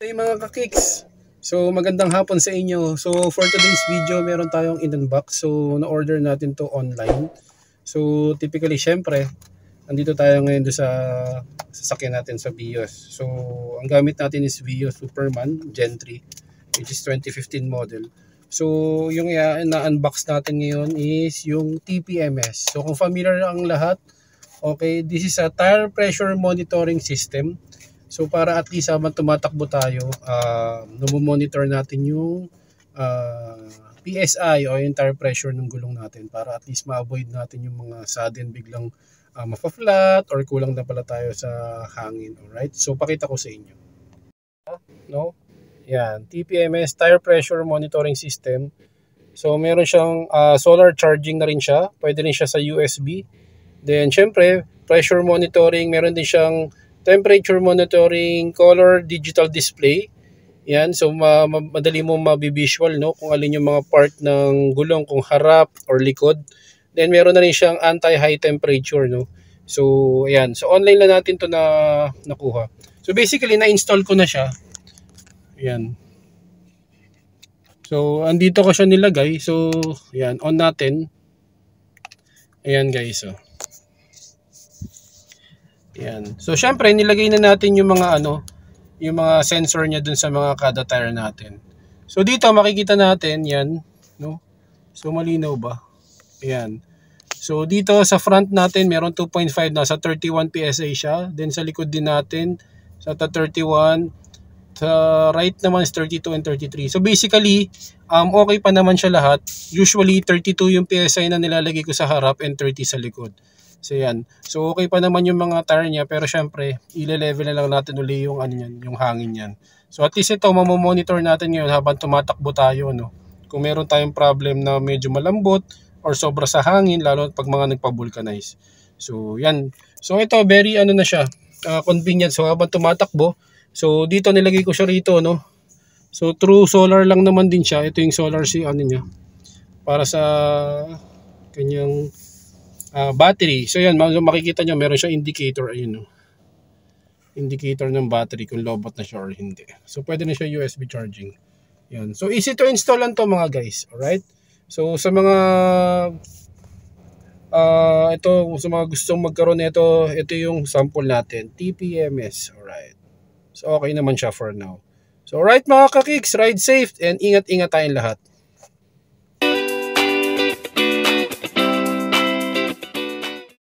Hey mga kakiks! So magandang hapon sa inyo. So for today's video, meron tayong in-unbox. So na-order natin to online. So typically syempre, andito tayo ngayon sa sasakyan natin sa Vios. So ang gamit natin is Vios Superman Gen 3, which is 2015 model. So yung na-unbox natin ngayon is yung TPMS. So kung familiar ang lahat, okay, this is a tire pressure monitoring system. So para at least habang tumatakbo tayo, monitor natin yung PSI o yung tire pressure ng gulong natin para at least ma-avoid natin yung mga sudden biglang mapa-flat or kulang na pala tayo sa hangin. Alright? So pakita ko sa inyo. No? Yan, TPMS, tire pressure monitoring system. So meron siyang solar charging na rin siya. Pwede rin siya sa USB. Then syempre, pressure monitoring, meron din siyang temperature monitoring, color digital display. Yan, so madali mo mabivisual, no, kung alin yung mga part ng gulong, kung harap or likod. Then meron na rin siyang anti-high temperature, no. So ayan, so online lang natin to nakuha. So basically na-install ko na siya. Ayan. So andito ko siya nilagay. So ayan, on natin. Ayan guys, so yan. So syempre nilagay na natin yung mga yung mga sensor niya dun sa mga kada tire natin. So dito makikita natin yan, no? So malinaw ba? Ayan. So dito sa front natin meron 2.5 nasa 31 PSI siya. Then sa likod din natin sa 31, sa right naman is 32 and 33. So basically, okay pa naman siya lahat. Usually 32 yung PSI na nilalagay ko sa harap and 30 sa likod. So yan. So okay pa naman yung mga tire niya, pero syempre ile-level na lang natin uli yung yung hangin niyan. So at least ito mamo-monitor natin ngayon habang tumatakbo tayo, no. Kung meron tayong problem na medyo malambot or sobra sa hangin, lalo pag mga nagpa-vulcanize. So yan. So ito very na siya, convenient. So habang tumatakbo, so dito nilagay ko siya rito, no. So through solar lang naman din siya. Ito yung solar niya para sa kanyang battery. So yan, makikita nyo meron siyang indicator, ayun, no? Indicator ng battery kung lobot na siya or hindi. So pwede na siya USB charging. Yan. So easy to install lang to mga guys. Alright? So sa mga ito, sa mga gustong magkaroon nito, ito yung sample natin, TPMS. Alright. So okay naman siya for now. So alright mga kakiks, ride safe and ingat-ingat tayong lahat.